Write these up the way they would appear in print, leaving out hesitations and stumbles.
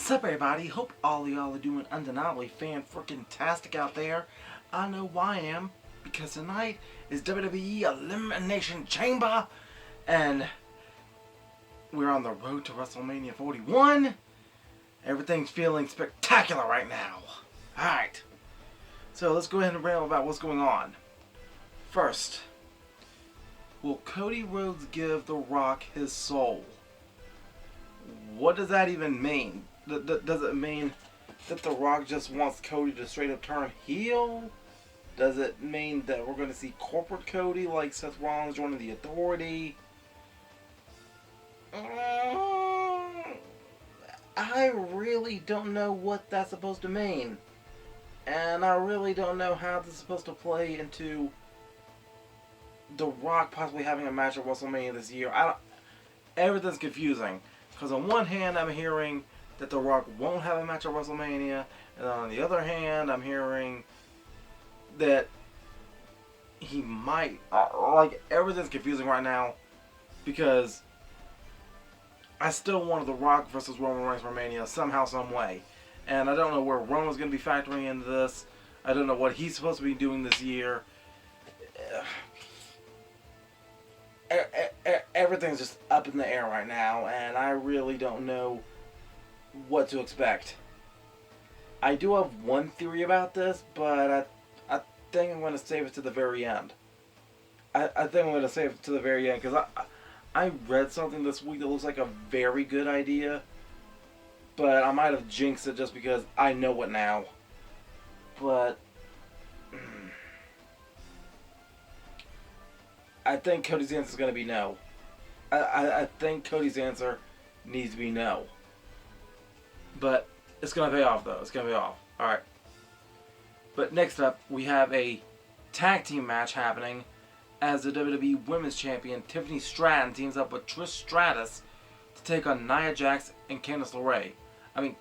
What's up, everybody? Hope all of y'all are doing undeniably fan-freaking-tastic out there. I know why I am, because tonight is WWE Elimination Chamber, and we're on the road to WrestleMania 41. Everything's feeling spectacular right now. Alright, so let's go ahead and ramble about what's going on. First, will Cody Rhodes give The Rock his soul? What does that even mean? Does it mean that The Rock just wants Cody to straight up turn heel? Does it mean that we're going to see corporate Cody like Seth Rollins joining the Authority? I really don't know what that's supposed to mean. And I really don't know how this is supposed to play into The Rock possibly having a match at WrestleMania this year. Everything's confusing. Because on one hand, I'm hearing that The Rock won't have a match at WrestleMania, and on the other hand, I'm hearing that he might. Everything's confusing right now because I still wanted The Rock versus Roman Reigns for Mania somehow, some way. And I don't know where Roman's going to be factoring into this. I don't know what he's supposed to be doing this year. Everything's just up in the air right now, and I really don't know what to expect. I do have one theory about this, but I think I'm going to save it to the very end. I think I'm going to save it to the very end, because I read something this week that looks like a very good idea, but I might have jinxed it just because I know it now. But I think Cody's answer is going to be no. I think Cody's answer needs to be no. But it's going to pay off, though. It's going to pay off. Alright. But next up, we have a tag team match happening as the WWE Women's Champion Tiffany Stratton teams up with Trish Stratus to take on Nia Jax and Candice LeRae. I mean,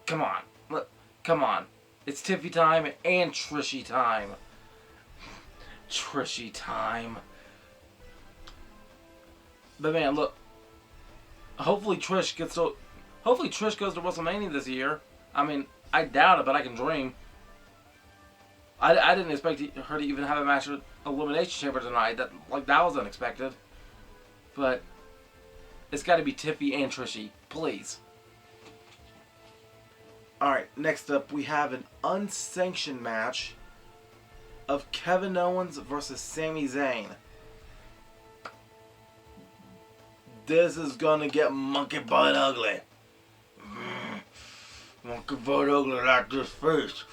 come on. Look, come on. It's Tiffy time and Trishy time. Trishy time. But man, look. Hopefully Trish goes to WrestleMania this year. I mean, I doubt it, but I can dream. I didn't expect her to even have a match at Elimination Chamber tonight. That was unexpected. But it's got to be Tiffy and Trishy, please. All right, next up we have an unsanctioned match of Kevin Owens versus Sami Zayn. This is gonna get monkey butt ugly. Monkey butt ugly like this face.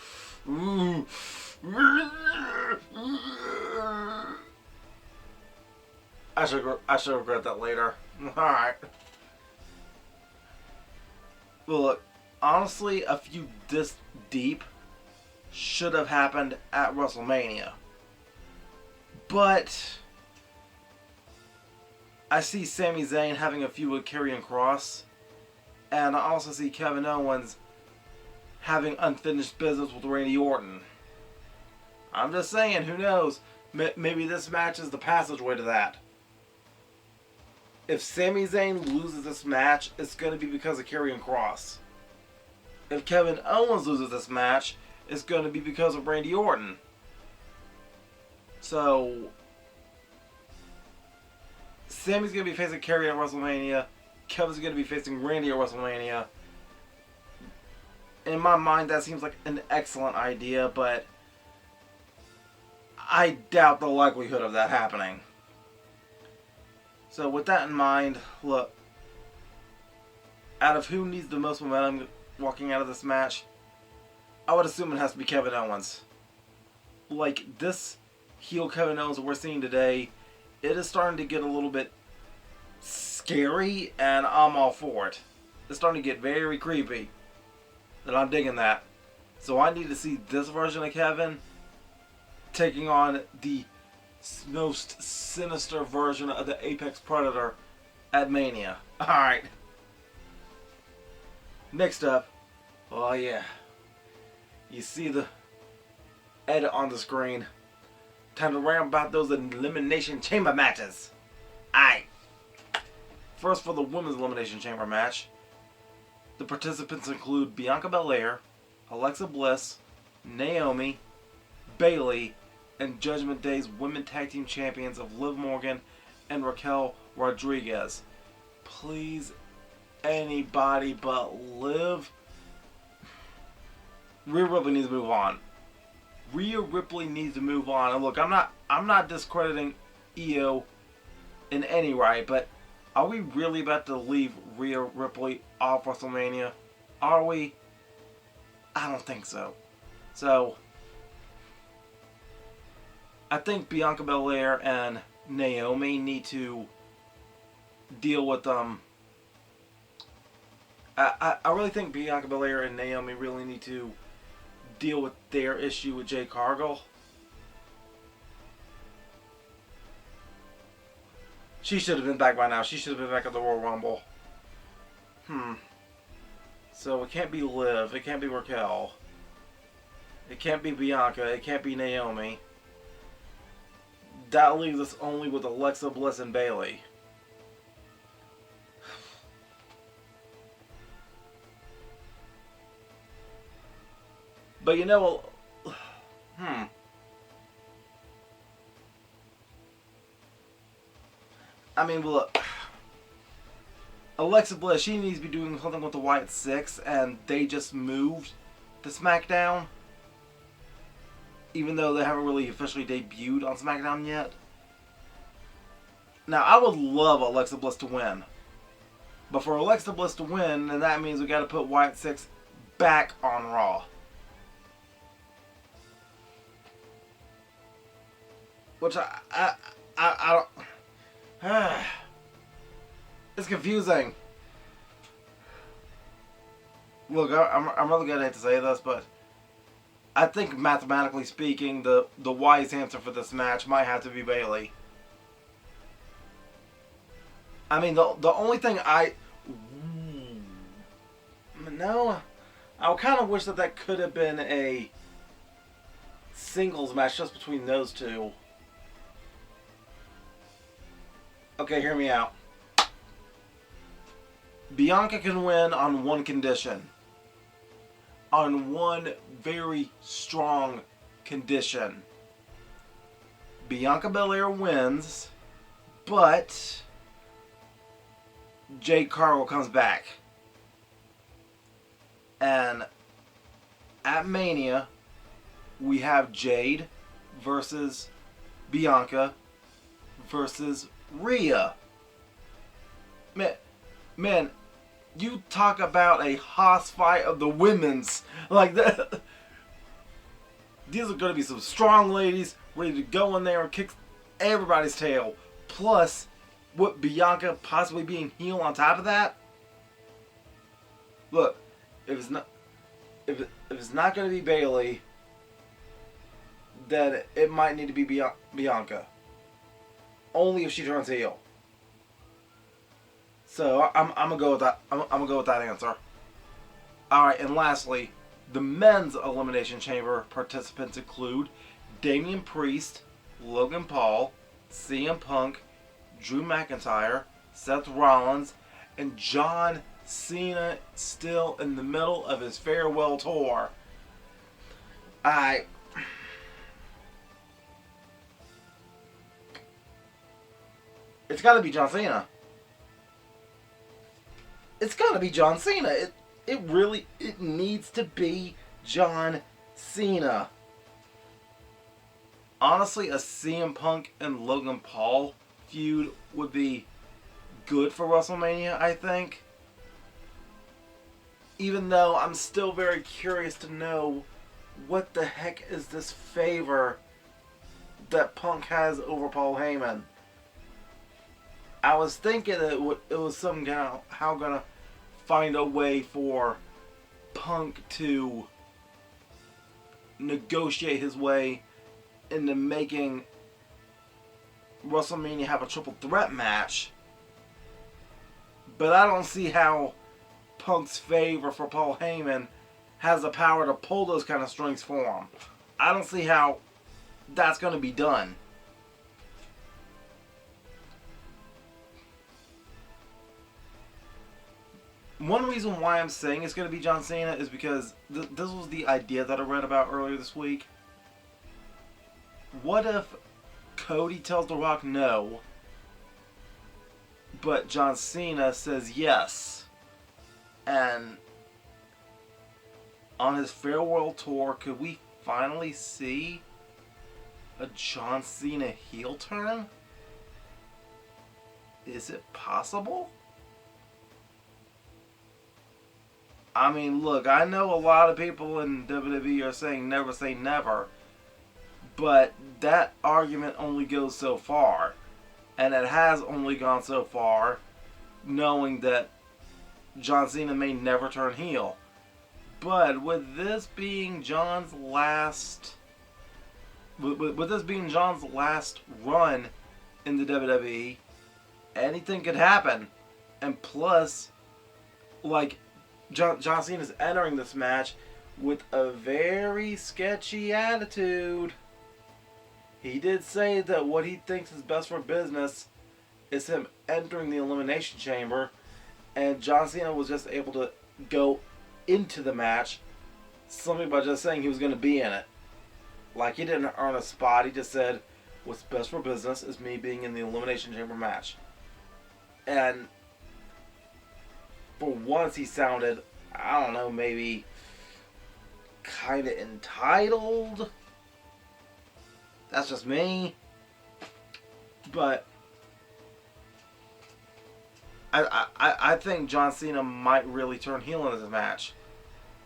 I should regret that later. Alright. Well, look, honestly, a few this deep should have happened at WrestleMania. But I see Sami Zayn having a feud with Karrion Kross, and I also see Kevin Owens having unfinished business with Randy Orton. I'm just saying, who knows? Maybe this match is the passageway to that. If Sami Zayn loses this match, it's going to be because of Karrion Kross. If Kevin Owens loses this match, it's going to be because of Randy Orton. So Sami's going to be facing Karrion at WrestleMania. Kevin's going to be facing Randy at WrestleMania. In my mind, that seems like an excellent idea, but I doubt the likelihood of that happening. So with that in mind, look, out of who needs the most momentum walking out of this match, I would assume it has to be Kevin Owens. Like, this heel Kevin Owens that we're seeing today, it is starting to get a little bit scary, and I'm all for it. It's starting to get very creepy, and I'm digging that. So I need to see this version of Kevin taking on the most sinister version of the Apex Predator at Mania. Alright. Next up, oh yeah, you see the edit on the screen. Time to ramble about those Elimination Chamber matches. Alright. First, for the Women's Elimination Chamber match, The participants include Bianca Belair, Alexa Bliss, Naomi, Bayley, and Judgment Day's Women Tag Team Champions of Liv Morgan and Raquel Rodriguez. Please, anybody but Liv. Rhea Ripley needs to move on. Rhea Ripley needs to move on. And look, I'm not discrediting Io in any right, but are we really about to leave Rhea Ripley off WrestleMania? Are we? I don't think so. So, I think Bianca Belair and Naomi need to deal with I really think Bianca Belair and Naomi really need to deal with their issue with Jade Cargill. She should have been back by now. She should have been back at the Royal Rumble. So it can't be Liv. It can't be Raquel. It can't be Bianca. It can't be Naomi. That leaves us only with Alexa Bliss and Bayley. But you know, I mean, look, Alexa Bliss, she needs to be doing something with the Wyatt Six, and they just moved to SmackDown, even though they haven't really officially debuted on SmackDown yet. Now, I would love Alexa Bliss to win, but for Alexa Bliss to win, then that means we got to put Wyatt Six back on Raw. Which I don't. It's confusing. Look, I'm really gonna hate to say this, but I think mathematically speaking, the wise answer for this match might have to be Bayley. I mean, the only thing I kind of wish that could have been a singles match just between those two. Okay, hear me out. Bianca can win on one condition. On one very strong condition. Bianca Belair wins, but Jade Cargill comes back. And at Mania, we have Jade versus Bianca versus Rhea. Man, you talk about a hoss fight of the women's. Like that. These are going to be some strong ladies ready to go in there and kick everybody's tail. Plus, with Bianca possibly being heel on top of that. Look, if it's not going to be Bayley, then it might need to be Bianca. Only if she turns heel. So I'm gonna go with that. I'm gonna go with that answer. All right, and lastly, the men's Elimination Chamber participants include Damian Priest, Logan Paul, CM Punk, Drew McIntyre, Seth Rollins, and John Cena, still in the middle of his farewell tour. It's got to be John Cena. It's got to be John Cena. It needs to be John Cena. Honestly, a CM Punk and Logan Paul feud would be good for WrestleMania, I think. Even though I'm still very curious to know what the heck is this favor that Punk has over Paul Heyman. I was thinking it was some kind of how gonna find a way for Punk to negotiate his way into making WrestleMania have a triple threat match. But I don't see how Punk's favor for Paul Heyman has the power to pull those kind of strings for him. I don't see how that's going to be done. one reason why I'm saying it's going to be John Cena is because this was the idea that I read about earlier this week. What if Cody tells The Rock no, but John Cena says yes? And on his farewell tour, could we finally see a John Cena heel turn? Is it possible? I mean, look, I know a lot of people in WWE are saying never say never, but that argument only goes so far. And it has only gone so far, knowing that John Cena may never turn heel. But with this being John's last... With this being John's last run in the WWE, anything could happen. And plus, like, John Cena's entering this match with a very sketchy attitude. He did say that what he thinks is best for business is him entering the Elimination Chamber, and John Cena was just able to go into the match simply by just saying he was going to be in it. Like, he didn't earn a spot, he just said, what's best for business is me being in the Elimination Chamber match. And for once he sounded, I don't know, maybe kind of entitled. That's just me. But I think John Cena might really turn heel in this match.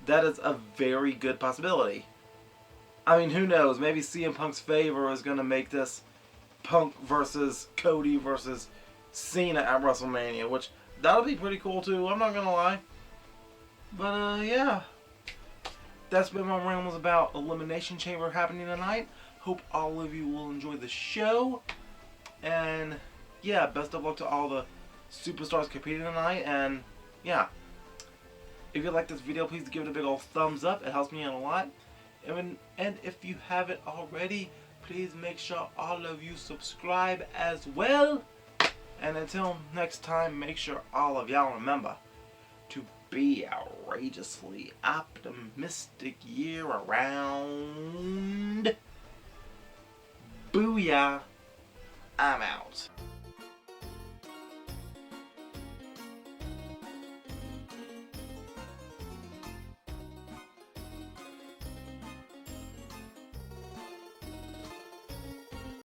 That is a very good possibility. I mean, who knows? Maybe CM Punk's favor is going to make this Punk versus Cody versus Cena at WrestleMania, which that'll be pretty cool too, I'm not going to lie. But yeah. That's been my rambles about Elimination Chamber happening tonight. Hope all of you will enjoy the show. And yeah, best of luck to all the superstars competing tonight. And yeah, if you like this video, please give it a big old thumbs up. It helps me out a lot. And if you haven't already, please make sure all of you subscribe as well. And until next time, make sure all of y'all remember to be outrageously optimistic year around. Booyah. I'm out.